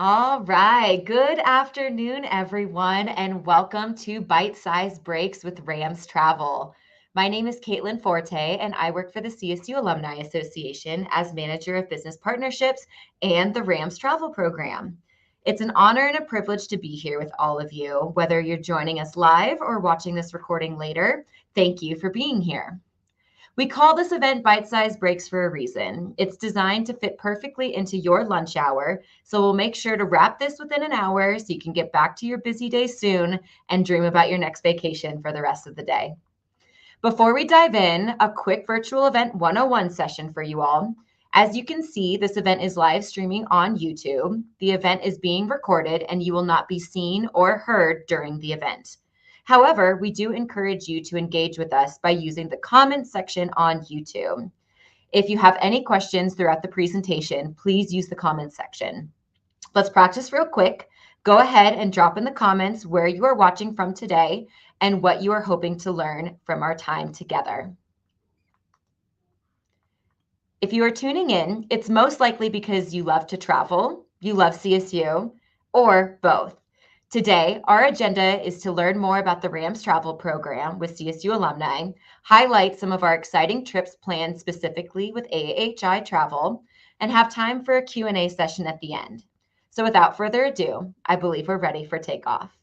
All right. Good afternoon, everyone, and welcome to Bite Size Breaks with Rams Travel. My name is Caitlin Forte, and I work for the CSU Alumni Association as Manager of Business Partnerships and the Rams Travel Program. It's an honor and a privilege to be here with all of you, whether you're joining us live or watching this recording later. Thank you for being here. We call this event Bite Size Breaks for a reason. It's designed to fit perfectly into your lunch hour, so we'll make sure to wrap this within an hour so you can get back to your busy day soon and dream about your next vacation for the rest of the day. Before we dive in, a quick virtual event 101 session for you all. As you can see, this event is live streaming on YouTube. The event is being recorded and you will not be seen or heard during the event. However, we do encourage you to engage with us by using the comments section on YouTube. If you have any questions throughout the presentation, please use the comments section. Let's practice real quick. Go ahead and drop in the comments where you are watching from today and what you are hoping to learn from our time together. If you are tuning in, it's most likely because you love to travel, you love CSU, or both. Today, our agenda is to learn more about the Rams Travel Program with CSU alumni, highlight some of our exciting trips planned specifically with AHI Travel, and have time for a Q&A session at the end. So without further ado, I believe we're ready for takeoff.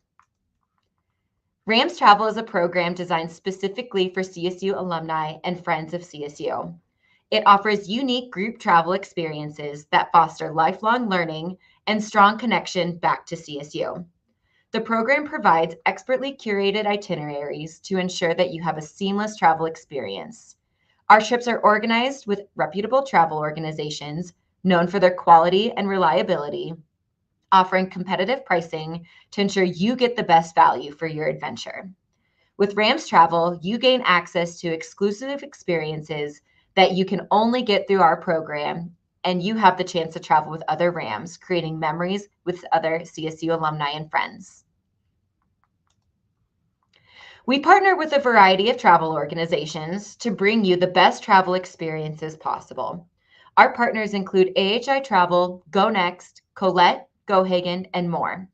Rams Travel is a program designed specifically for CSU alumni and friends of CSU. It offers unique group travel experiences that foster lifelong learning and strong connection back to CSU. The program provides expertly curated itineraries to ensure that you have a seamless travel experience. Our trips are organized with reputable travel organizations known for their quality and reliability, offering competitive pricing to ensure you get the best value for your adventure. With Rams Travel, you gain access to exclusive experiences that you can only get through our program, and you have the chance to travel with other Rams, creating memories with other CSU alumni and friends. We partner with a variety of travel organizations to bring you the best travel experiences possible. Our partners include AHI Travel, Go Next, Colette, GoHagen, and more.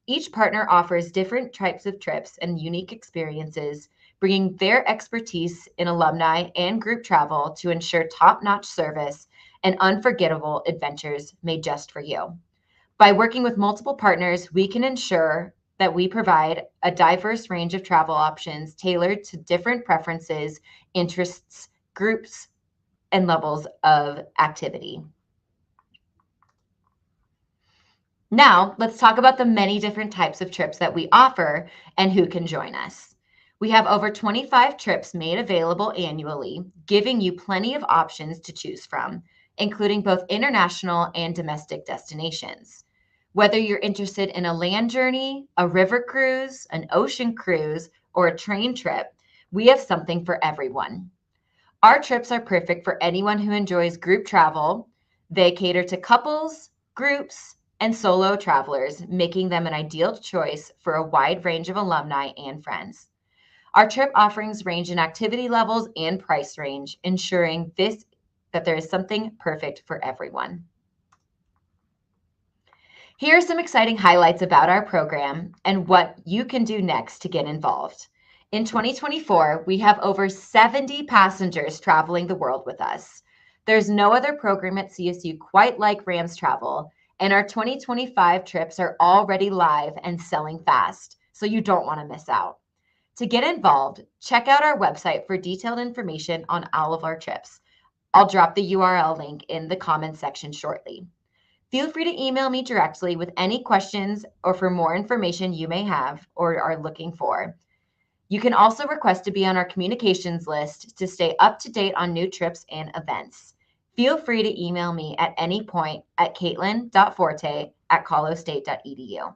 Each partner offers different types of trips and unique experiences, bringing their expertise in alumni and group travel to ensure top-notch service and unforgettable adventures made just for you. By working with multiple partners, we can ensure that we provide a diverse range of travel options tailored to different preferences, interests, groups, and levels of activity. Now, let's talk about the many different types of trips that we offer and who can join us. We have over 25 trips made available annually, giving you plenty of options to choose from, including both international and domestic destinations. Whether you're interested in a land journey, a river cruise, an ocean cruise, or a train trip, we have something for everyone. Our trips are perfect for anyone who enjoys group travel. They cater to couples, groups, and solo travelers, making them an ideal choice for a wide range of alumni and friends. Our trip offerings range in activity levels and price range, ensuring that there is something perfect for everyone. Here are some exciting highlights about our program and what you can do next to get involved. In 2024, we have over 70 passengers traveling the world with us. There's no other program at CSU quite like Rams Travel, and our 2025 trips are already live and selling fast, so you don't want to miss out. To get involved, check out our website for detailed information on all of our trips. I'll drop the URL link in the comments section shortly. Feel free to email me directly with any questions or for more information you may have or are looking for. You can also request to be on our communications list to stay up to date on new trips and events. Feel free to email me at any point at caitlin.forte@colostate.edu.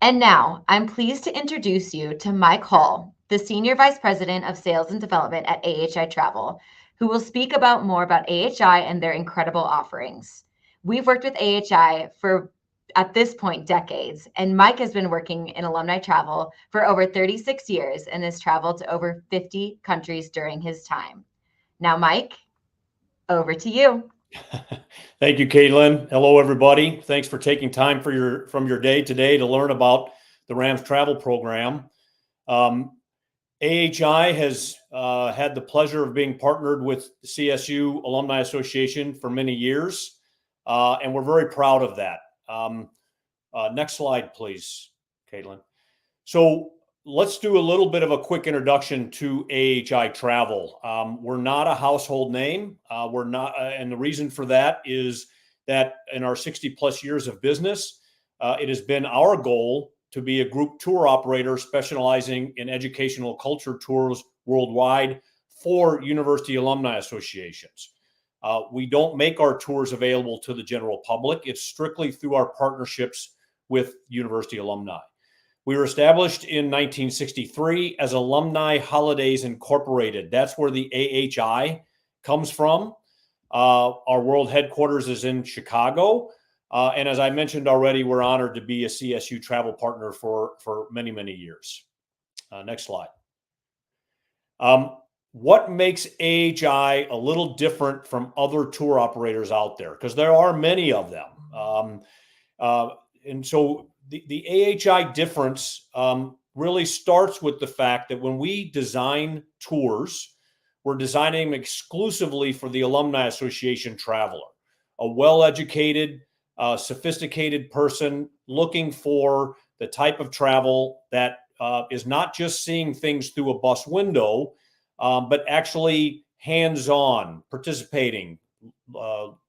And now I'm pleased to introduce you to Mike Hall, the Senior Vice President of Sales and Development at AHI Travel, who will speak about more about AHI and their incredible offerings. We've worked with AHI for, at this point, decades, and Mike has been working in alumni travel for over 36 years and has traveled to over 50 countries during his time. Now, Mike, over to you. Thank you, Caitlin. Hello, everybody. Thanks for taking time from your day today to learn about the Rams travel program. AHI has had the pleasure of being partnered with the CSU Alumni Association for many years, and we're very proud of that. Next slide, please, Caitlin. So let's do a little bit of a quick introduction to AHI Travel. We're not a household name. We're not, and the reason for that is that in our 60 plus years of business, it has been our goal to be a group tour operator specializing in educational culture tours worldwide for university alumni associations. We don't make our tours available to the general public. It's strictly through our partnerships with university alumni. We were established in 1963 as Alumni Holidays Incorporated. That's where the AHI comes from. Our world headquarters is in Chicago. And as I mentioned already, we're honored to be a CSU travel partner for many, many years. Next slide. What makes AHI a little different from other tour operators out there? Because there are many of them. And so the AHI difference really starts with the fact that when we design tours, we're designing them exclusively for the Alumni Association traveler, a well-educated, sophisticated person looking for the type of travel that is not just seeing things through a bus window, but actually hands-on, participating,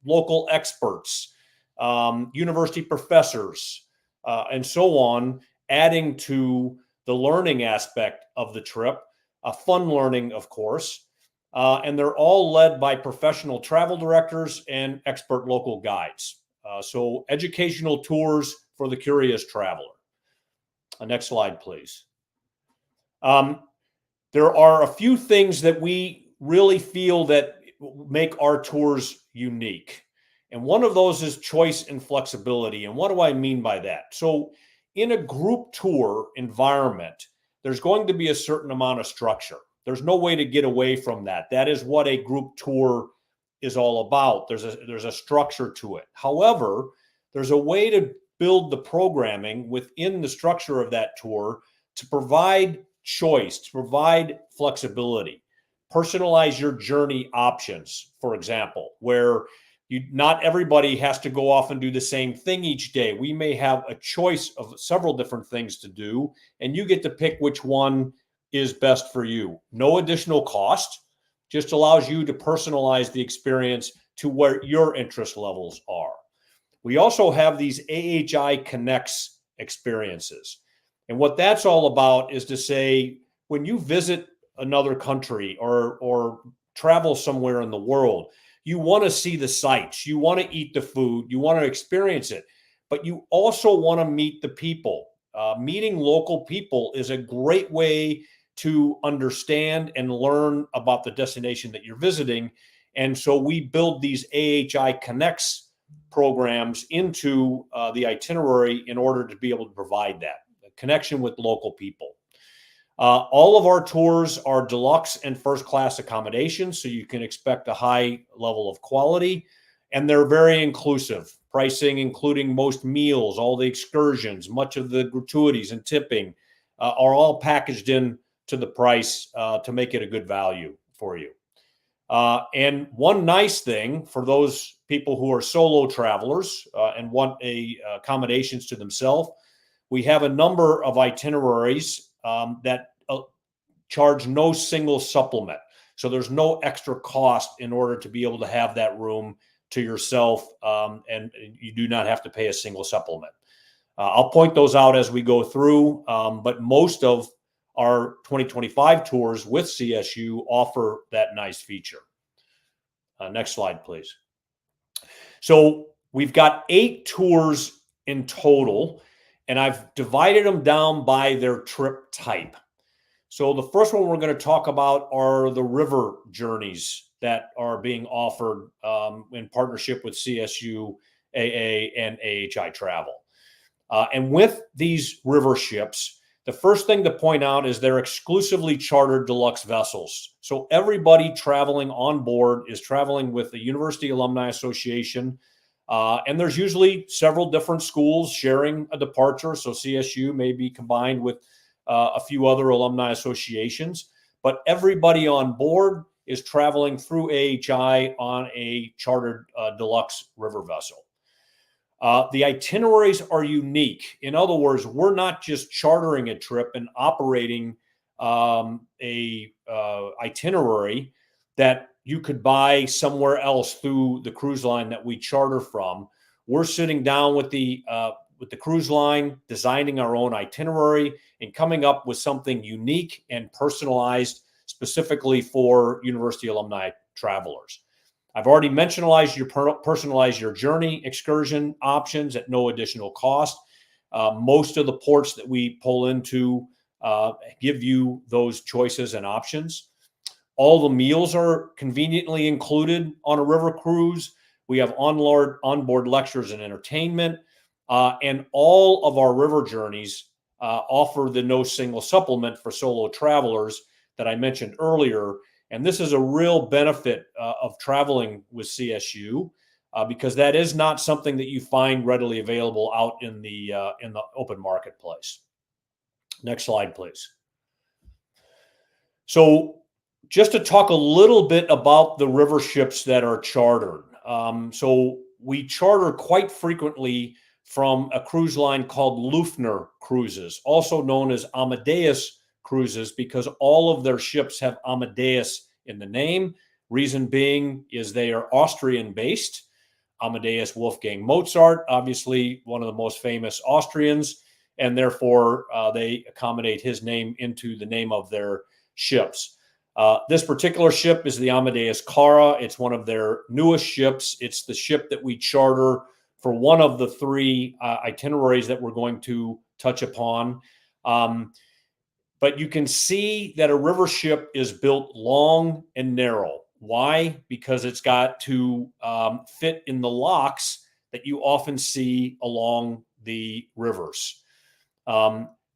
local experts, university professors, and so on, adding to the learning aspect of the trip, fun learning, of course. And they're all led by professional travel directors and expert local guides. So educational tours for the curious traveler. Next slide, please. There are a few things that we really feel that make our tours unique. And one of those is choice and flexibility. And what do I mean by that? So in a group tour environment, there's going to be a certain amount of structure. There's no way to get away from that. That is what a group tour is all about. There's a structure to it. However, there's a way to build the programming within the structure of that tour to provide choice, to provide flexibility. Personalize your journey options, for example, where not everybody has to go off and do the same thing each day. We may have a choice of several different things to do, and you get to pick which one is best for you. No additional cost, just allows you to personalize the experience to where your interest levels are. We also have these AHI Connects experiences. And what that's all about is to say, when you visit another country or travel somewhere in the world, you want to see the sights, you want to eat the food, you want to experience it, but you also want to meet the people. Meeting local people is a great way to understand and learn about the destination that you're visiting. And so we build these AHI Connects programs into the itinerary in order to be able to provide that connection with local people. All of our tours are deluxe and first class accommodations, so you can expect a high level of quality, and they're very inclusive. Pricing, including most meals, all the excursions, much of the gratuities and tipping are all packaged in to the price to make it a good value for you. And one nice thing for those people who are solo travelers and want accommodations to themselves, we have a number of itineraries that charge no single supplement. So there's no extra cost in order to be able to have that room to yourself, and you do not have to pay a single supplement. I'll point those out as we go through, but most of our 2025 tours with CSU offer that nice feature. Next slide, please. So we've got 8 tours in total, and I've divided them down by their trip type. So the first one we're going to talk about are the river journeys that are being offered in partnership with CSU, AA, and AHI Travel. And with these river ships, the first thing to point out is they're exclusively chartered deluxe vessels. So everybody traveling on board is traveling with the University Alumni Association And there's usually several different schools sharing a departure. So CSU may be combined with a few other alumni associations, but everybody on board is traveling through AHI on a chartered deluxe river vessel. The itineraries are unique. In other words, we're not just chartering a trip and operating a itinerary that you could buy somewhere else through the cruise line that we charter from. We're sitting down with the cruise line, designing our own itinerary and coming up with something unique and personalized specifically for university alumni travelers. I've already personalized your journey excursion options at no additional cost. Most of the ports that we pull into give you those choices and options. All the meals are conveniently included on a river cruise. We have onboard lectures and entertainment, and all of our river journeys offer the no single supplement for solo travelers that I mentioned earlier. And this is a real benefit of traveling with CSU because that is not something that you find readily available out in the open marketplace. Next slide, please. So just to talk a little bit about the river ships that are chartered. So we charter quite frequently from a cruise line called Lufner Cruises, also known as Amadeus Cruises, because all of their ships have Amadeus in the name. Reason being is they are Austrian based. Amadeus Wolfgang Mozart, obviously one of the most famous Austrians, and therefore they accommodate his name into the name of their ships. This particular ship is the Amadeus Cara. It's one of their newest ships. It's the ship that we charter for one of the three itineraries that we're going to touch upon. But you can see that a river ship is built long and narrow. Why? Because it's got to fit in the locks that you often see along the rivers.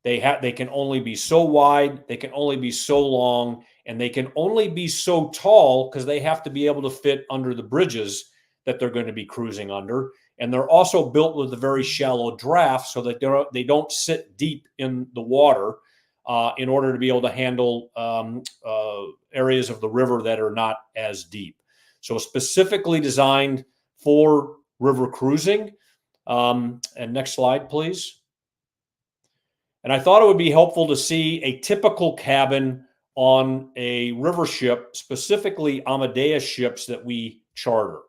They can only be so wide, they can only be so long, and they can only be so tall because they have to be able to fit under the bridges that they're going to be cruising under. And they're also built with a very shallow draft so that they don't sit deep in the water in order to be able to handle areas of the river that are not as deep. So specifically designed for river cruising. And next slide, please. And I thought it would be helpful to see a typical cabin on a river ship, specifically Amadeus ships that we charter.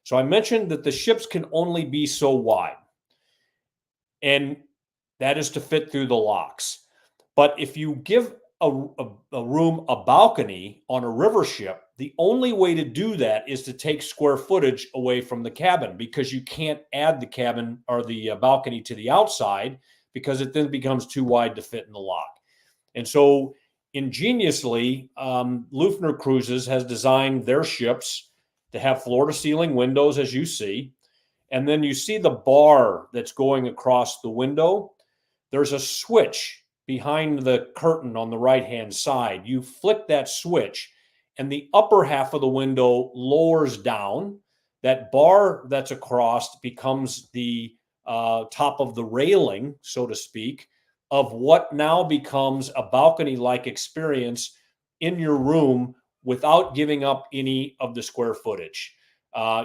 So I mentioned that the ships can only be so wide, and that is to fit through the locks. But if you give a room a balcony on a river ship, the only way to do that is to take square footage away from the cabin, because you can't add the cabin or the balcony to the outside because it then becomes too wide to fit in the lock. And so ingeniously, Lufner Cruises has designed their ships to have floor-to-ceiling windows, as you see. And then you see the bar that's going across the window. There's a switch behind the curtain on the right-hand side. You flick that switch, and the upper half of the window lowers down. That bar that's across becomes the top of the railing, so to speak, of what now becomes a balcony-like experience in your room without giving up any of the square footage.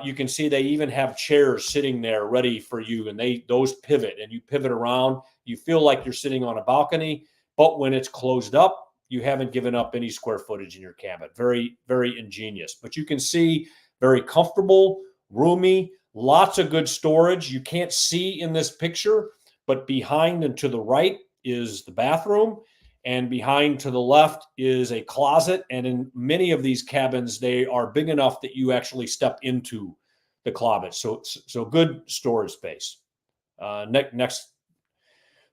You can see they even have chairs sitting there ready for you, and those pivot, and you pivot around. You feel like you're sitting on a balcony, but when it's closed up, you haven't given up any square footage in your cabin. Very, very ingenious. But you can see very comfortable, roomy, lots of good storage. You can't see in this picture, but behind and to the right is the bathroom, and behind to the left is a closet. And in many of these cabins, they are big enough that you actually step into the closet. So good storage space. Next.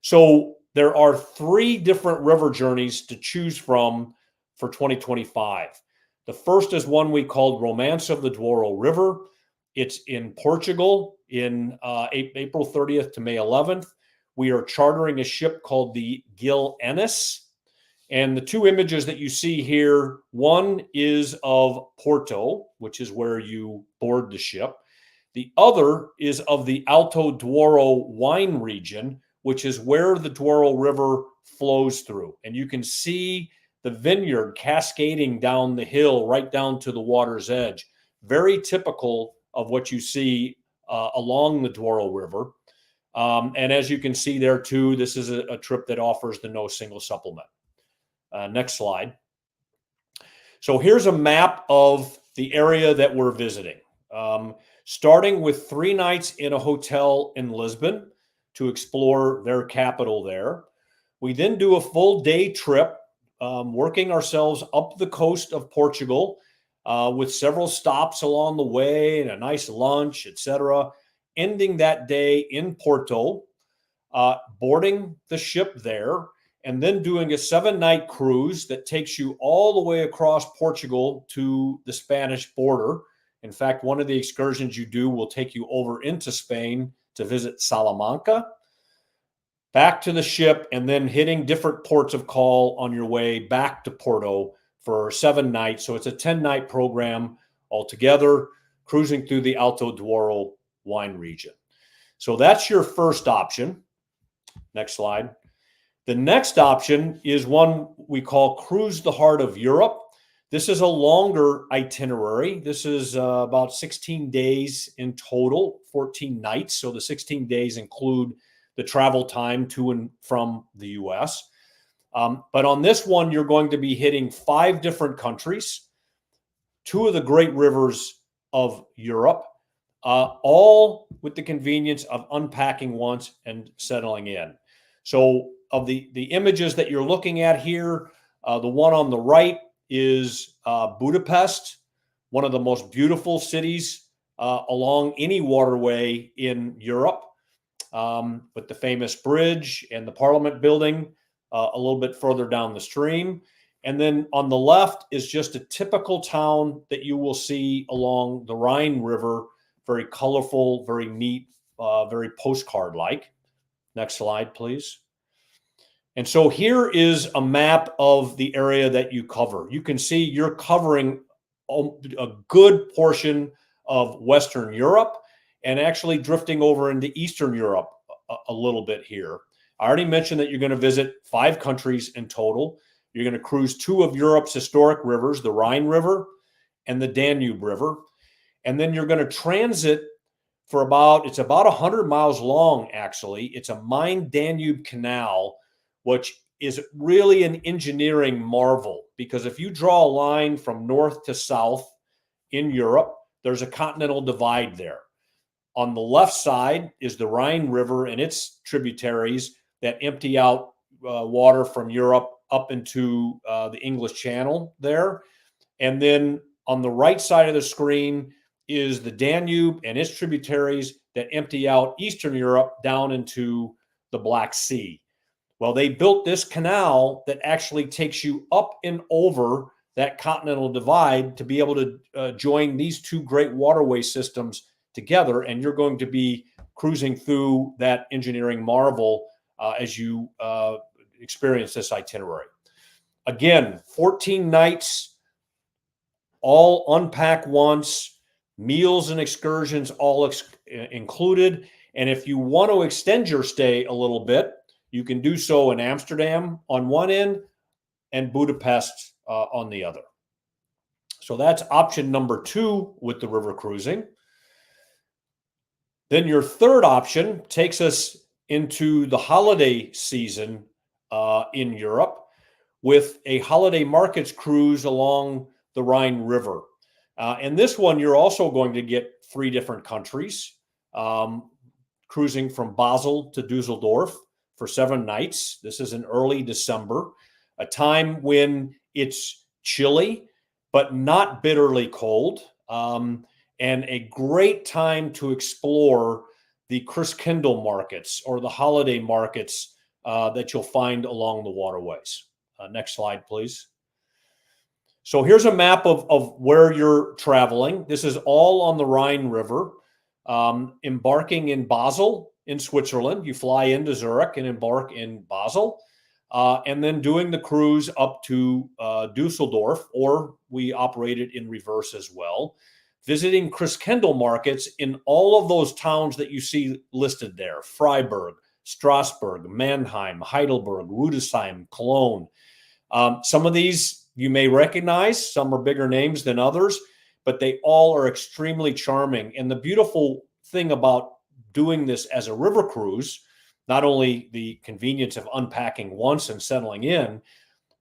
So there are 3 different river journeys to choose from for 2025. The first is one we called Romance of the Douro River. It's in Portugal in April 30th to May 11th. We are chartering a ship called the Gil Ennis. And the 2 images that you see here, one is of Porto, which is where you board the ship. The other is of the Alto Douro wine region, which is where the Douro River flows through. And you can see the vineyard cascading down the hill right down to the water's edge. Very typical of what you see along the Douro River. And as you can see there too, this is a trip that offers the no single supplement. Next slide. So here's a map of the area that we're visiting. Starting with 3 nights in a hotel in Lisbon to explore their capital there. We then do a full day trip, working ourselves up the coast of Portugal with several stops along the way and a nice lunch, etc. Ending that day in Porto, boarding the ship there, and then doing a 7-night cruise that takes you all the way across Portugal to the Spanish border. In fact, one of the excursions you do will take you over into Spain to visit Salamanca, back to the ship, and then hitting different ports of call on your way back to Porto for 7 nights. So it's a 10-night program altogether, cruising through the Alto Douro wine region. So that's your first option. Next slide. The next option is one we call Cruise the Heart of Europe. This is a longer itinerary. This is about 16 days in total, 14 nights. So the 16 days include the travel time to and from the US. But on this one, you're going to be hitting 5 different countries, 2 of the great rivers of Europe, all with the convenience of unpacking once and settling in. So of the images that you're looking at here, the one on the right is Budapest, one of the most beautiful cities along any waterway in Europe, with the famous bridge and the Parliament building a little bit further down the stream. And then on the left is just a typical town that you will see along the Rhine River, very colorful, very neat, very postcard-like. Next slide, please. And so here is a map of the area that you cover. You can see you're covering a good portion of Western Europe and actually drifting over into Eastern Europe a little bit here. I already mentioned that you're going to visit 5 countries in total. You're going to cruise 2 of Europe's historic rivers, the Rhine River and the Danube River. And then you're going to transit for it's about 100 miles long, actually. It's a Main-Danube canal, which is really an engineering marvel, because if you draw a line from north to south in Europe, there's a continental divide there. On the left side is the Rhine River and its tributaries that empty out water from Europe up into the English Channel there. And then on the right side of the screen is the Danube and its tributaries that empty out Eastern Europe down into the Black Sea. Well, they built this canal that actually takes you up and over that continental divide to be able to join these 2 great waterway systems together. And you're going to be cruising through that engineering marvel as you experience this itinerary. Again, 14 nights, all unpack once, meals and excursions all included. And if you want to extend your stay a little bit, you can do so in Amsterdam on one end and Budapest on the other. So that's option number 2 with the river cruising. Then your third option takes us into the holiday season in Europe with a holiday markets cruise along the Rhine River. And this one, you're also going to get 3 different countries, cruising from Basel to Dusseldorf for 7 nights. This is in early December, a time when it's chilly, but not bitterly cold, and a great time to explore the Christkindl markets or the holiday markets that you'll find along the waterways. Next slide, please. So here's a map of where you're traveling. This is all on the Rhine River. Embarking in Basel in Switzerland, you fly into Zurich and embark in Basel, and then doing the cruise up to Dusseldorf, or we operate it in reverse as well. visiting Christkindl markets in all of those towns that you see listed there: Freiburg, Strasbourg, Mannheim, Heidelberg, Rudesheim, Cologne. Some of these you may recognize, some are bigger names than others, but they all are extremely charming. And the beautiful thing about doing this as a river cruise, not only the convenience of unpacking once and settling in,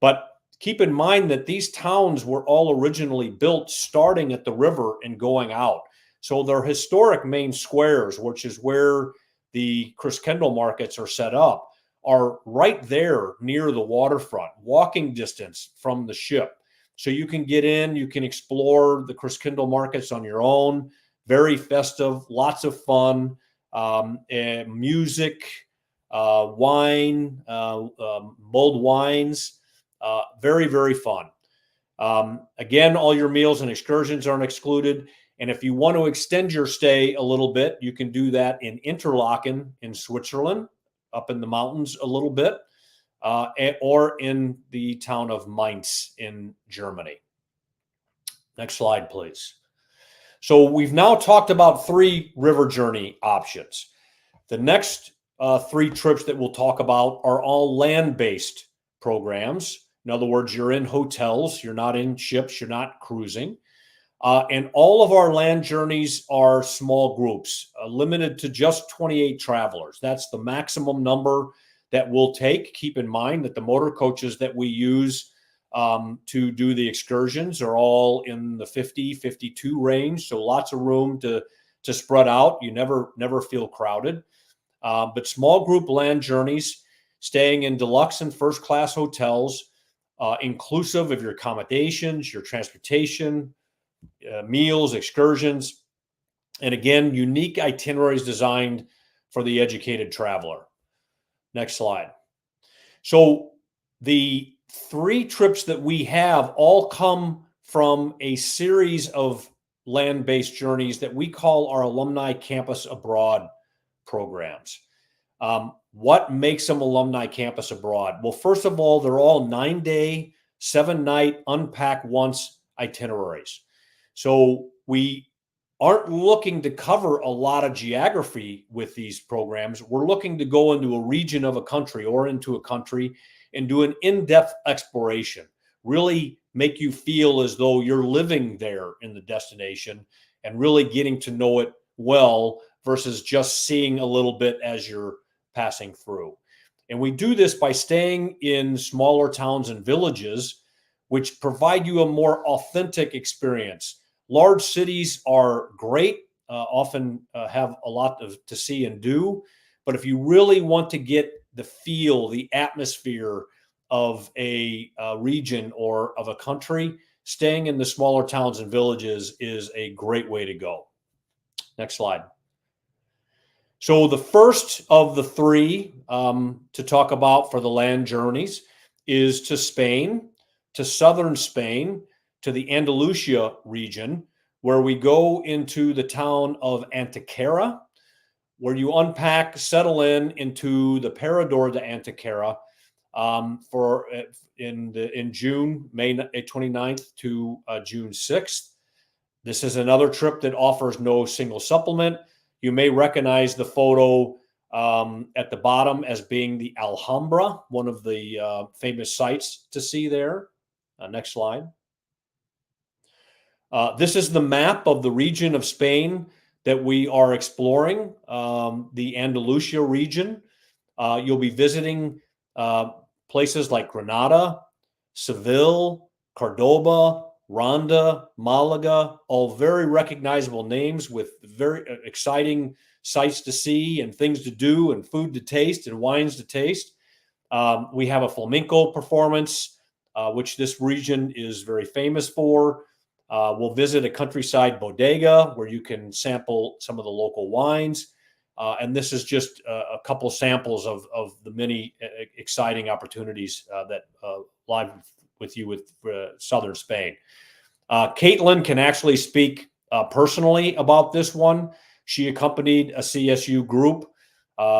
but keep in mind that these towns were all originally built starting at the river and going out. So their historic main squares, which is where the Christkindl markets are set up, are right there near the waterfront, walking distance from the ship. So you can get in, you can explore the Christkindl markets on your own. Very festive, lots of fun, music, wine, mulled wines. Very, very fun. Again, all your meals and excursions aren't excluded. And if you want to extend your stay a little bit, you can do that in Interlaken in Switzerland, up in the mountains a little bit, or in the town of Mainz in Germany. Next slide, please. So we've now talked about 3 river journey options. The next 3 trips that we'll talk about are all land-based programs. In other words, you're in hotels, you're not in ships, you're not cruising. And all of our land journeys are small groups, limited to just 28 travelers. That's the maximum number that we'll take. Keep in mind that the motor coaches that we use to do the excursions are all in the 50, 52 range. So lots of room to spread out. You never feel crowded. But small group land journeys, staying in deluxe and first class hotels, inclusive of your accommodations, your transportation, meals, excursions, and again, unique itineraries designed for the educated traveler. Next slide. So the 3 trips that we have all come from a series of land-based journeys that we call our Alumni Campus Abroad programs. What makes them Alumni Campus Abroad? Well, first of all, they're all 9-day, 7-night, unpack once itineraries. So we aren't looking to cover a lot of geography with these programs. We're looking to go into a region of a country or into a country and do an in-depth exploration, really make you feel as though you're living there in the destination and really getting to know it well versus just seeing a little bit as you're passing through. And we do this by staying in smaller towns and villages, which provide you a more authentic experience. Large cities are great, often have a lot to see and do. But if you really want to get the feel, the atmosphere of a region or of a country, staying in the smaller towns and villages is a great way to go. Next slide. So the first of the 3 to talk about for the land journeys is to Spain, to southern Spain, to the Andalusia region, where we go into the town of Antequera, where you unpack, settle into the Parador de Antequera in June, May 29th to June 6th. This is another trip that offers no single supplement. You may recognize the photo at the bottom as being the Alhambra, one of the famous sites to see there. Next slide. This is the map of the region of Spain that we are exploring, the Andalusia region. You'll be visiting places like Granada, Seville, Cordoba, Ronda, Malaga, all very recognizable names with very exciting sights to see and things to do and food to taste and wines to taste. We have a flamenco performance, which this region is very famous for. We'll visit a countryside bodega where you can sample some of the local wines. And this is just a couple samples of the many exciting opportunities that lie with you with southern Spain. Caitlin can actually speak personally about this one. She accompanied a CSU group,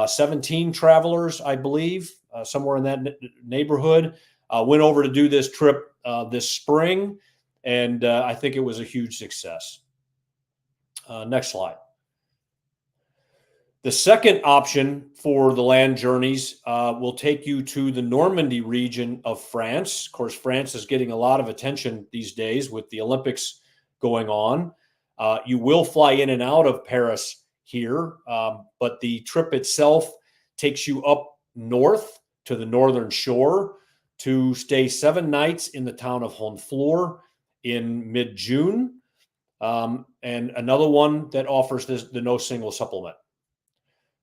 17 travelers, I believe, somewhere in that neighborhood, went over to do this trip this spring. And I think it was a huge success. Next slide. The second option for the land journeys will take you to the Normandy region of France. Of course, France is getting a lot of attention these days with the Olympics going on. You will fly in and out of Paris here, but the trip itself takes you up north to the northern shore to stay 7 nights in the town of Honfleur in mid-June, and another one that offers the no single supplement.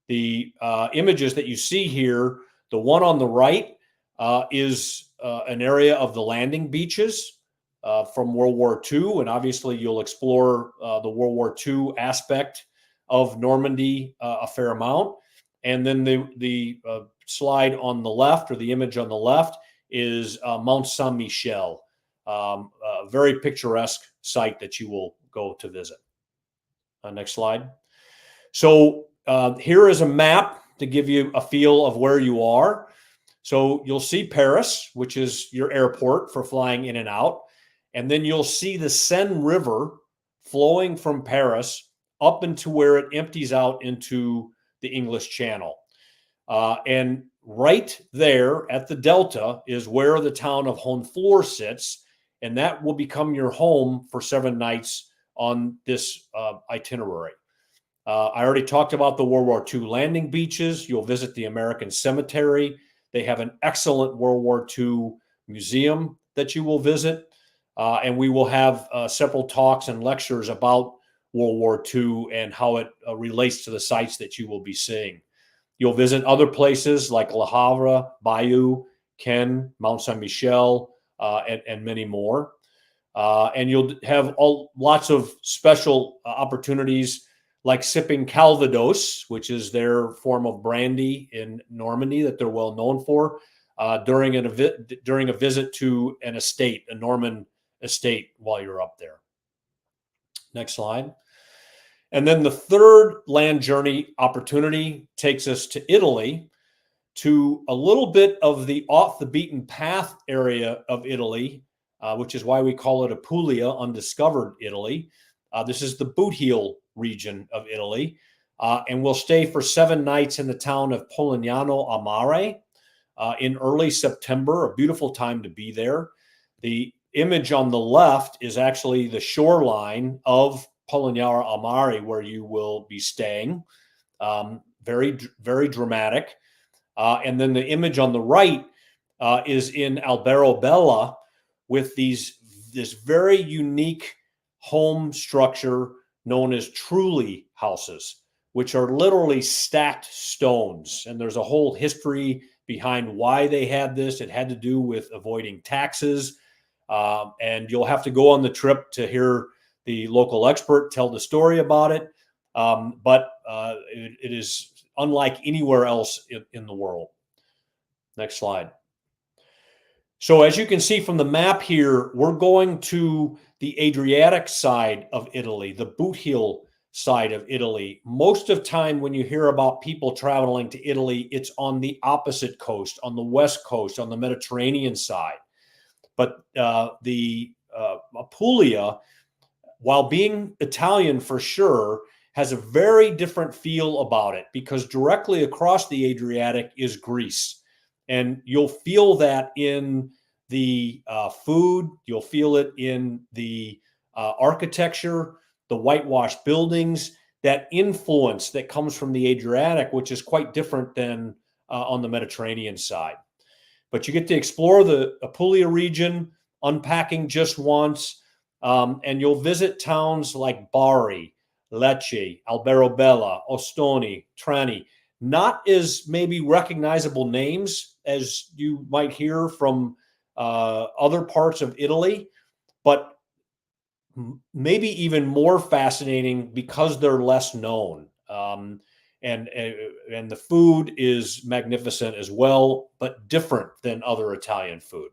The images that you see here, the one on the right is an area of the landing beaches from World War II. And obviously you'll explore the World War II aspect of Normandy a fair amount. And then the slide on the left, or the image on the left, is Mont Saint-Michel, a very picturesque site that you will go to visit. Next slide. So here is a map to give you a feel of where you are. So you'll see Paris, which is your airport for flying in and out. And then you'll see the Seine River flowing from Paris up into where it empties out into the English Channel. And right there at the Delta is where the town of Honfleur sits. And that will become your home for 7 nights on this itinerary. I already talked about the World War II landing beaches. You'll visit the American Cemetery. They have an excellent World War II museum that you will visit. And we will have several talks and lectures about World War II and how it relates to the sites that you will be seeing. You'll visit other places like Le Havre, Bayeux, Caen, Mont Saint-Michel, and many more. And you'll have lots of special opportunities like sipping Calvados, which is their form of brandy in Normandy that they're well known for, during a visit to an estate, a Norman estate, while you're up there. Next slide. And then the third land journey opportunity takes us to Italy, to a little bit of the off the beaten path area of Italy, which is why we call it Apulia, undiscovered Italy. This is the boot heel region of Italy. And we'll stay for 7 nights in the town of Polignano a Mare in early September, a beautiful time to be there. The image on the left is actually the shoreline of Polignano a Mare, where you will be staying. Very, very dramatic. And then the image on the right is in Alberobella with this very unique home structure known as Trulli houses, which are literally stacked stones. And there's a whole history behind why they had this. It had to do with avoiding taxes. And you'll have to go on the trip to hear the local expert tell the story about it. But it is unlike anywhere else in the world. Next slide. So as you can see from the map here, we're going to the Adriatic side of Italy, the boot heel side of Italy. Most of the time when you hear about people traveling to Italy, it's on the opposite coast, on the west coast, on the Mediterranean side. But the Apulia, while being Italian for sure, has a very different feel about it, because directly across the Adriatic is Greece. And you'll feel that in the food, you'll feel it in the architecture, the whitewashed buildings, that influence that comes from the Adriatic, which is quite different than on the Mediterranean side. But you get to explore the Apulia region, unpacking just once, and you'll visit towns like Bari, Lecce, Alberobella, Ostoni, Trani. Not as maybe recognizable names as you might hear from other parts of Italy, but maybe even more fascinating because they're less known. And the food is magnificent as well, but different than other Italian food.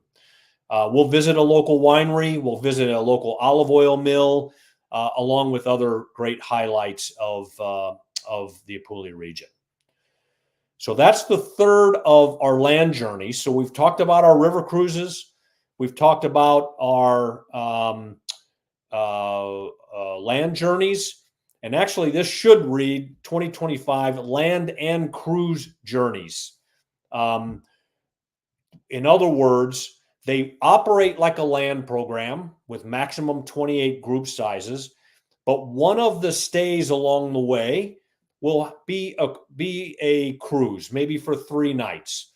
We'll visit a local winery. We'll visit a local olive oil mill, along with other great highlights of the Apulia region. So that's the third of our land journey. So we've talked about our river cruises. We've talked about our land journeys. And actually, this should read 2025 Land and Cruise Journeys. In other words, they operate like a land program with maximum 28 group sizes, but one of the stays along the way will be a cruise, maybe for 3 nights.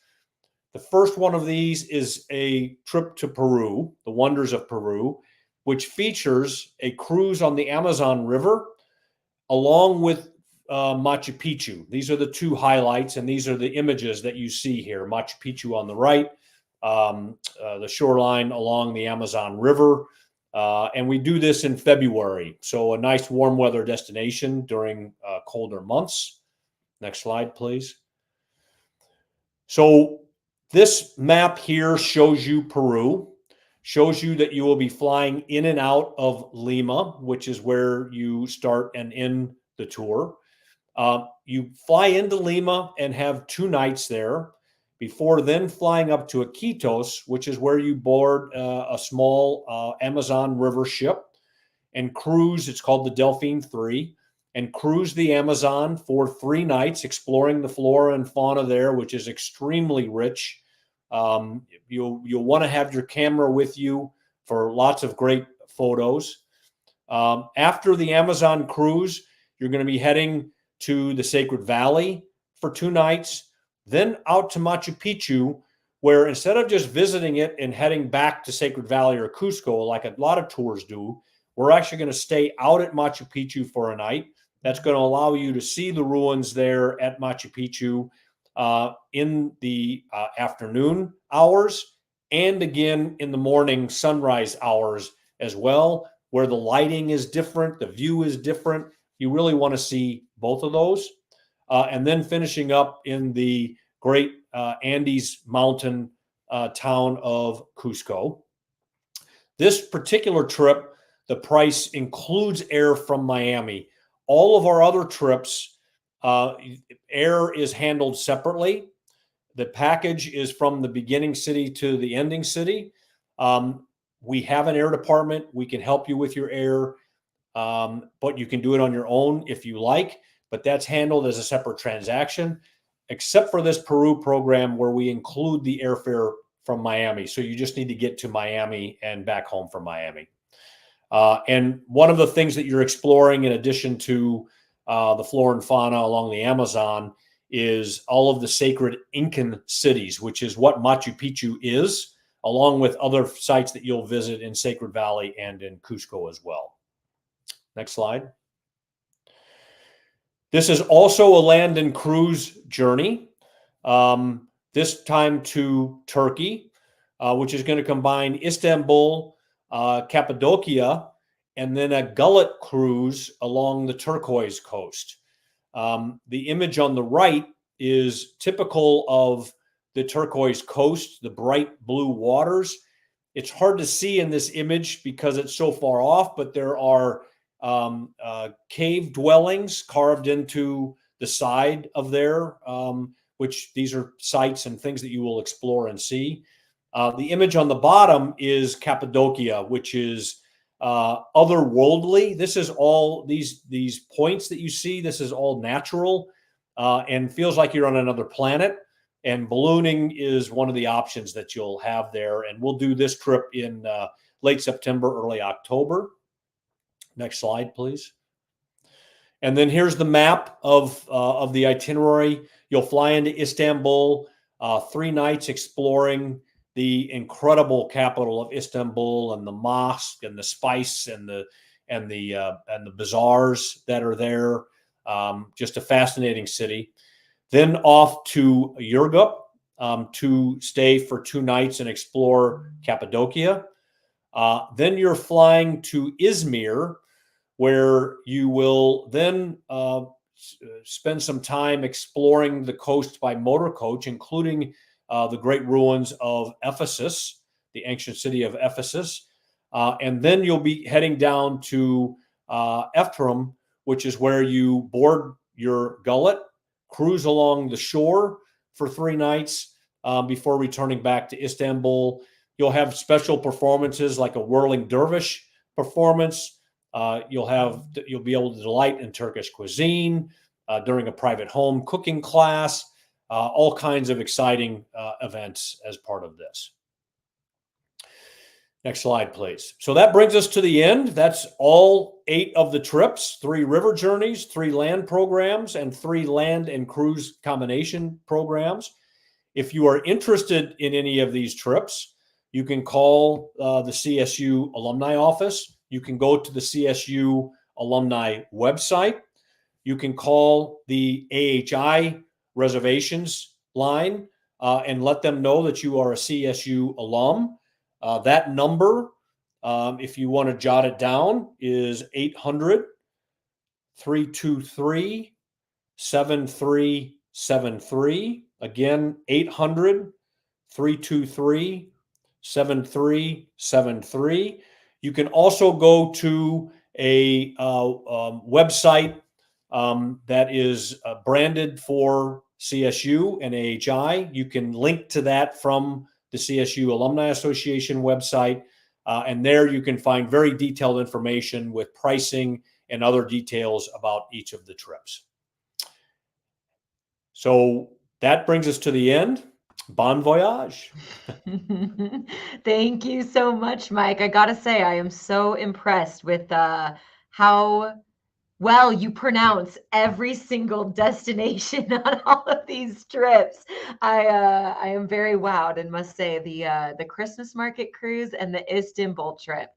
The first one of these is a trip to Peru, the wonders of Peru, which features a cruise on the Amazon River along with Machu Picchu. These are the 2 highlights, and these are the images that you see here. Machu Picchu on the right, the shoreline along the Amazon River. And we do this in February, so a nice warm weather destination during colder months. Next slide, please. So this map here shows you Peru, shows you that you will be flying in and out of Lima, which is where you start and end the tour. You fly into Lima and have 2 nights there before then flying up to Iquitos, which is where you board a small Amazon River ship and cruise. It's called the Delphine 3, and cruise the Amazon for 3 nights, exploring the flora and fauna there, which is extremely rich. You'll want to have your camera with you for lots of great photos. After the Amazon cruise, you're going to be heading to the Sacred Valley for 2 nights, then out to Machu Picchu, where instead of just visiting it and heading back to Sacred Valley or Cusco, like a lot of tours do, we're actually going to stay out at Machu Picchu for a night. That's going to allow you to see the ruins there at Machu Picchu in the afternoon hours, and again in the morning sunrise hours as well, where the lighting is different, the view is different. You really want to see both of those. And then finishing up in the great Andes mountain town of Cusco. This particular trip, the price includes air from Miami. All of our other trips, air is handled separately. The package is from the beginning city to the ending city. We have an air department. We can help you with your air, but you can do it on your own if you like. But that's handled as a separate transaction, except for this Peru program where we include the airfare from Miami. So you just need to get to Miami and back home from Miami. And one of the things that you're exploring, in addition to the flora and fauna along the Amazon, is all of the sacred Incan cities, which is what Machu Picchu is, along with other sites that you'll visit in Sacred Valley and in Cusco as well. Next slide. This is also a land and cruise journey, this time to Turkey, which is going to combine Istanbul, Cappadocia, and then a gullet cruise along the turquoise coast. The image on the right is typical of the turquoise coast, the bright blue waters. It's hard to see in this image because it's so far off, but there are cave dwellings carved into the side of there, which these are sites and things that you will explore and see. The image on the bottom is Cappadocia, which is otherworldly. This is all these points that you see. This is all natural and feels like you're on another planet. And ballooning is one of the options that you'll have there. And we'll do this trip in late September, early October. Next slide, please. And then here's the map of the itinerary. You'll fly into Istanbul, 3 nights exploring the incredible capital of Istanbul, and the mosque and the spice and the bazaars that are there. Just a fascinating city. Then off to Yurgup to stay for 2 nights and explore Cappadocia. Then you're flying to Izmir, where you will then spend some time exploring the coast by motor coach, including the great ruins of Ephesus, the ancient city of Ephesus. And then you'll be heading down to Erzurum, which is where you board your gullet, cruise along the shore for 3 nights before returning back to Istanbul. You'll have special performances like a whirling dervish performance, you'll be able to delight in Turkish cuisine during a private home cooking class, all kinds of exciting events as part of this. Next slide, please. So that brings us to the end. That's all 8 of the trips, 3 river journeys, 3 land programs, and 3 land and cruise combination programs. If you are interested in any of these trips, you can call the CSU alumni office. You can go to the CSU alumni website. You can call the AHI reservations line and let them know that you are a CSU alum. That number, if you want to jot it down, is 800-323-7373. Again, 800-323-7373. You can also go to a website that is branded for CSU and AHI. You can link to that from the CSU Alumni Association website, and there you can find very detailed information with pricing and other details about each of the trips. So that brings us to the end. Bon voyage. Thank you so much, Mike. I gotta say, I am so impressed with how well you pronounce every single destination on all of these trips. I am very wowed and must say the Christmas market cruise and the Istanbul trip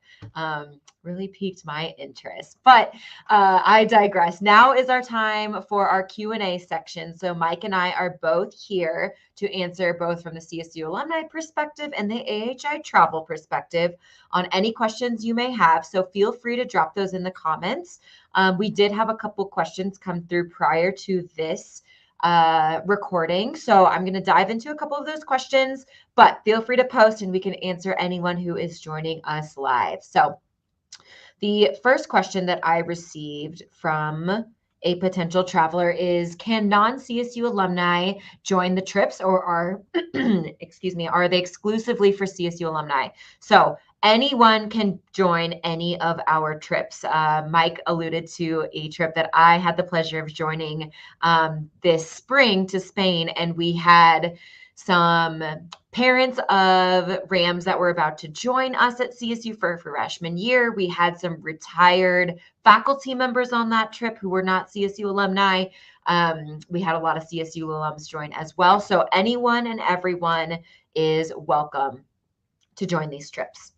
really piqued my interest. But I digress. Now is our time for our Q&A section. So Mike and I are both here to answer both from the CSU alumni perspective and the AHI travel perspective on any questions you may have. So feel free to drop those in the comments. We did have a couple questions come through prior to this recording. So I'm going to dive into a couple of those questions, but feel free to post and we can answer anyone who is joining us live. So the first question that I received from a potential traveler is, can non-CSU alumni join the trips, or are, excuse me, are they exclusively for CSU alumni? So anyone can join any of our trips. Mike alluded to a trip that I had the pleasure of joining this spring to Spain, and we had some parents of Rams that were about to join us at CSU for freshman year. We had some retired faculty members on that trip who were not CSU alumni. We had a lot of CSU alums join as well. So anyone and everyone is welcome to join these trips.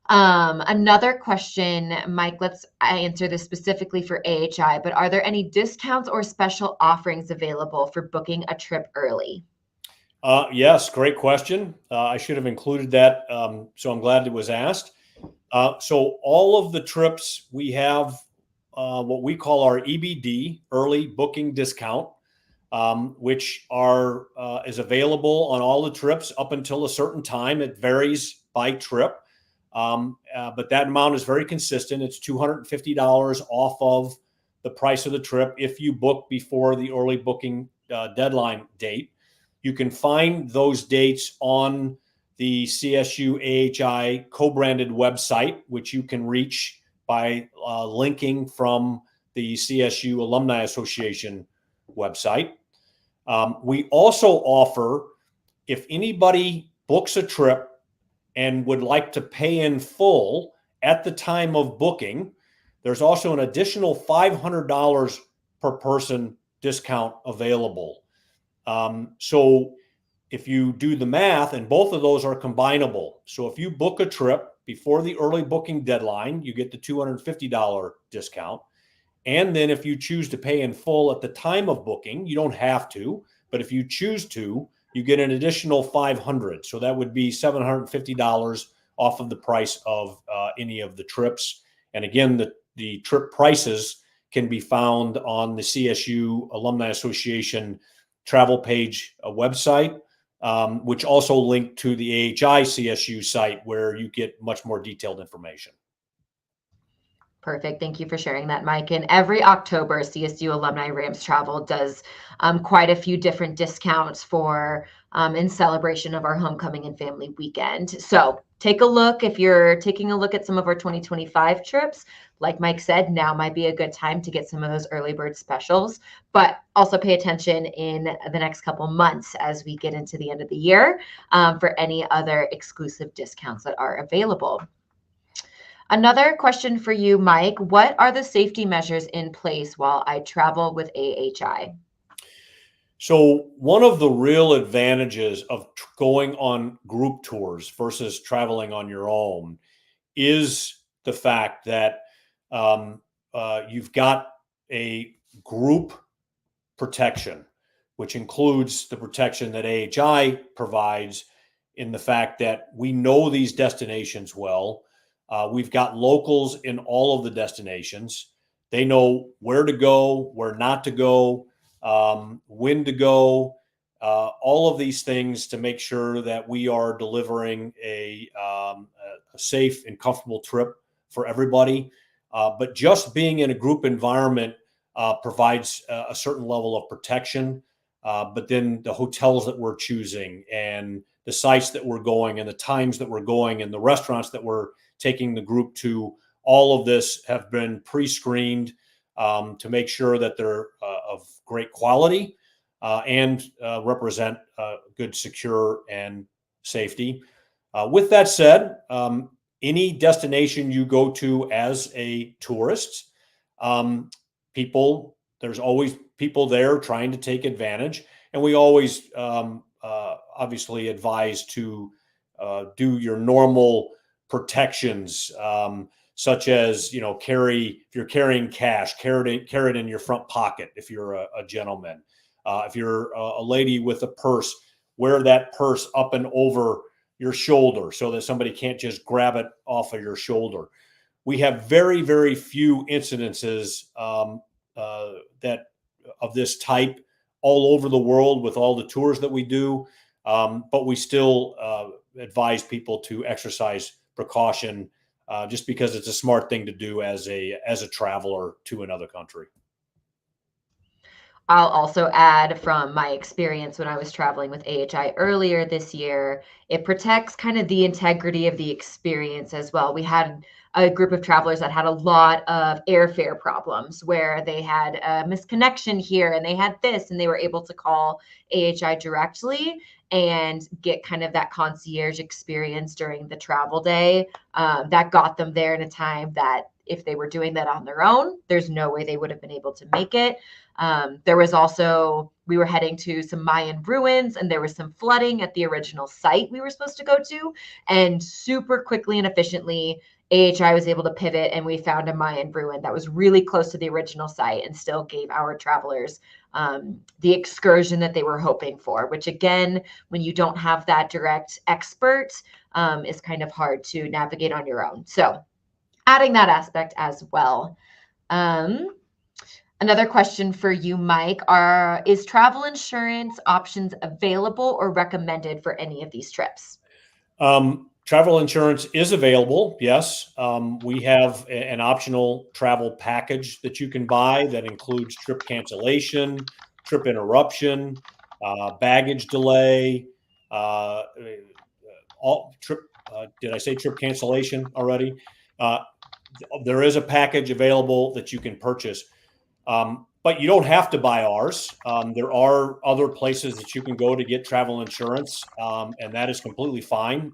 Another question, Mike, let's answer this specifically for AHI, but are there any discounts or special offerings available for booking a trip early? Yes, great question. I should have included that, so I'm glad it was asked. So all of the trips, we have what we call our EBD, early booking discount, which is available on all the trips up until a certain time. It varies by trip, but that amount is very consistent. It's $250 off of the price of the trip if you book before the early booking deadline date. You can find those dates on the CSU AHI co-branded website, which you can reach by linking from the CSU Alumni Association website. We also offer, if anybody books a trip and would like to pay in full at the time of booking, there's also an additional $500 per person discount available. So if you do the math, and both of those are combinable. So if you book a trip before the early booking deadline, you get the $250 discount. And then if you choose to pay in full at the time of booking, you don't have to, but if you choose to, you get an additional $500. So that would be $750 off of the price of any of the trips. And again, the trip prices can be found on the CSU Alumni Association travel page website, which also linked to the AHI CSU site where you get much more detailed information. Perfect. Thank you for sharing that, Mike. And every October, CSU Alumni Rams Travel does quite a few different discounts for in celebration of our homecoming and family weekend. So take a look. If you're taking a look at some of our 2025 trips, like Mike said, now might be a good time to get some of those early bird specials, but also pay attention in the next couple months as we get into the end of the year for any other exclusive discounts that are available. Another question for you, Mike. What are the safety measures in place while I travel with AHI? So, one of the real advantages of going on group tours versus traveling on your own is the fact that you've got a group protection, which includes the protection that AHI provides in the fact that we know these destinations well. We've got locals in all of the destinations. They know where to go, where not to go, when to go, all of these things to make sure that we are delivering a safe and comfortable trip for everybody. But just being in a group environment provides a certain level of protection. But then the hotels that we're choosing and the sites that we're going and the times that we're going and the restaurants that we're taking the group to, all of this have been pre-screened to make sure that they're of great quality and represent good, secure, and safety. With that said, any destination you go to as a tourist, there's always people there trying to take advantage. And we always obviously advise to do your normal protections, such as, if you're carrying cash, carry it in your front pocket if you're a gentleman. If you're a lady with a purse, wear that purse up and over your shoulder so that somebody can't just grab it off of your shoulder. We have very, very few incidences that of this type all over the world with all the tours that we do, but we still advise people to exercise precaution just because it's a smart thing to do as a traveler to another country. I'll also add from my experience when I was traveling with AHI earlier this year, it protects kind of the integrity of the experience as well. We had a group of travelers that had a lot of airfare problems where they had a misconnection here and they had this, and they were able to call AHI directly and get kind of that concierge experience during the travel day that got them there in a time that if they were doing that on their own, there's no way they would have been able to make it. There was also, we were heading to some Mayan ruins and there was some flooding at the original site we were supposed to go to. And super quickly and efficiently, AHI was able to pivot and we found a Mayan ruin that was really close to the original site and still gave our travelers the excursion that they were hoping for, which again, when you don't have that direct expert, is kind of hard to navigate on your own. So adding that aspect as well. Another question for you, Mike, is travel insurance options available or recommended for any of these trips? Travel insurance is available, yes. We have an optional travel package that you can buy that includes trip cancellation, trip interruption, baggage delay, did I say trip cancellation already? There is a package available that you can purchase. But you don't have to buy ours. There are other places that you can go to get travel insurance, and that is completely fine.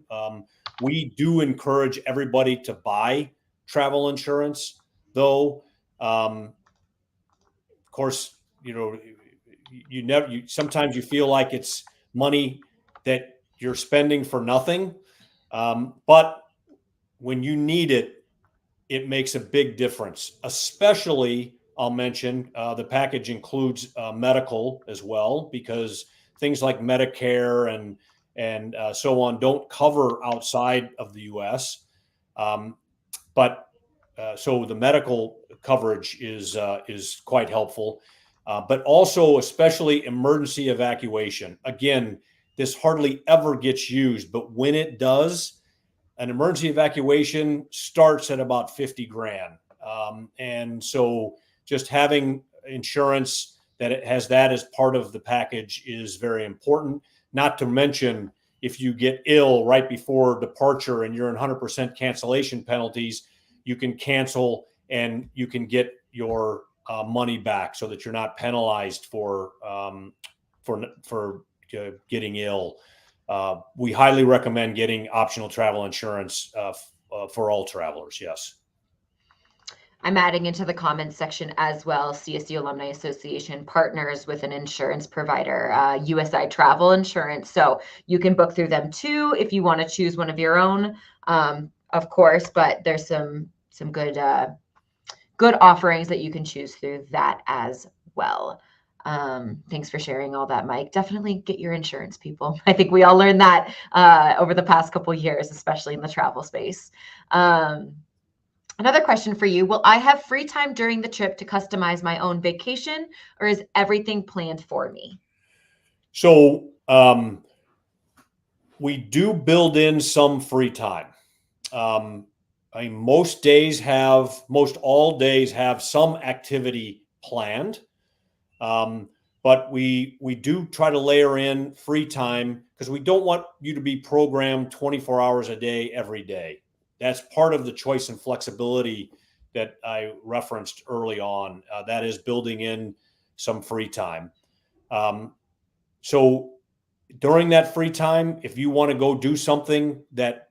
We do encourage everybody to buy travel insurance, though. Of course, sometimes you feel like it's money that you're spending for nothing. But when you need it, it makes a big difference, especially I'll mention the package includes medical as well, because things like Medicare and so on don't cover outside of the U.S. So the medical coverage is quite helpful, but also especially emergency evacuation. Again, this hardly ever gets used, but when it does, an emergency evacuation starts at about $50,000. And so just having insurance that it has that as part of the package is very important. Not to mention, if you get ill right before departure and you're in 100% cancellation penalties, you can cancel and you can get your money back so that you're not penalized for getting ill. We highly recommend getting optional travel insurance for all travelers. Yes. I'm adding into the comments section as well. CSU Alumni Association partners with an insurance provider, USI Travel Insurance. So you can book through them too if you want to choose one of your own, of course. But there's some good offerings that you can choose through that as well. Thanks for sharing all that, Mike. Definitely get your insurance, people. I think we all learned that over the past couple of years, especially in the travel space. Another question for you. Will I have free time during the trip to customize my own vacation, or is everything planned for me? So we do build in some free time. I mean, most all days have some activity planned. But we do try to layer in free time because we don't want you to be programmed 24 hours a day, every day. That's part of the choice and flexibility that I referenced early on. That is building in some free time. So during that free time, if you want to go do something that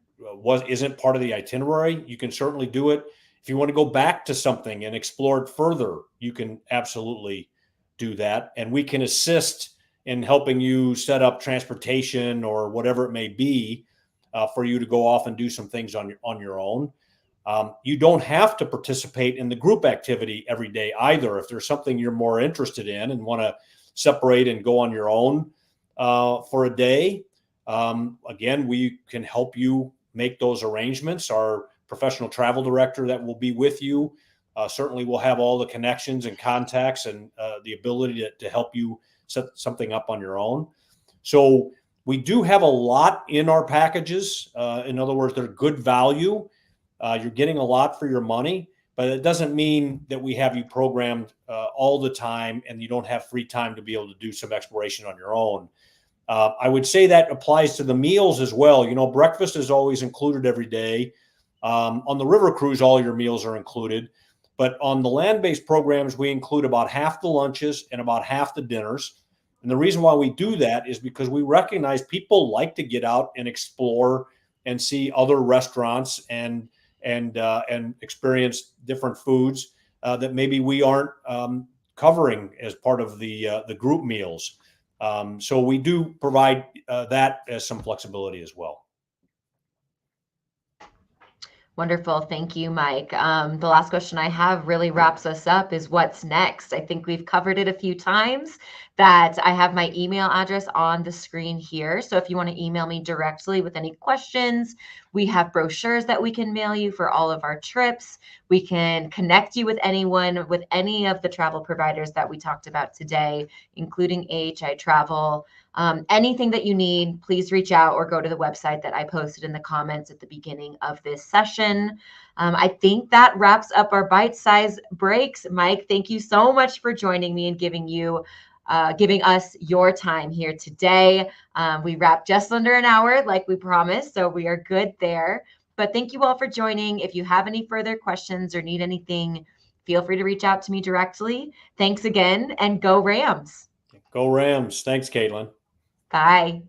isn't part of the itinerary, you can certainly do it. If you want to go back to something and explore it further, you can absolutely do that. And we can assist in helping you set up transportation or whatever it may be for you to go off and do some things on your own. You don't have to participate in the group activity every day either. If there's something you're more interested in and want to separate and go on your own for a day, again, we can help you make those arrangements. Our professional travel director that will be with you certainly will have all the connections and contacts and the ability to help you set something up on your own. So we do have a lot in our packages. In other words, they're good value. You're getting a lot for your money, but it doesn't mean that we have you programmed all the time and you don't have free time to be able to do some exploration on your own. I would say that applies to the meals as well. You know, breakfast is always included every day. On the river cruise, all your meals are included. But on the land-based programs, we include about half the lunches and about half the dinners. And the reason why we do that is because we recognize people like to get out and explore and see other restaurants and experience different foods that maybe we aren't covering as part of the group meals. So we do provide that as some flexibility as well. Wonderful. Thank you, Mike. The last question I have really wraps us up is what's next? I think we've covered it a few times. That I have my email address on the screen here. So if you want to email me directly with any questions, we have brochures that we can mail you for all of our trips. We can connect you with anyone with any of the travel providers that we talked about today, including AHI Travel. Anything that you need, please reach out or go to the website that I posted in the comments at the beginning of this session. I think that wraps up our bite-size breaks. Mike, thank you so much for joining me and giving us your time here today. We wrapped just under an hour like we promised, so we are good there. But thank you all for joining. If you have any further questions or need anything, feel free to reach out to me directly. Thanks again, and go Rams. Go Rams. Thanks, Caitlin. Bye.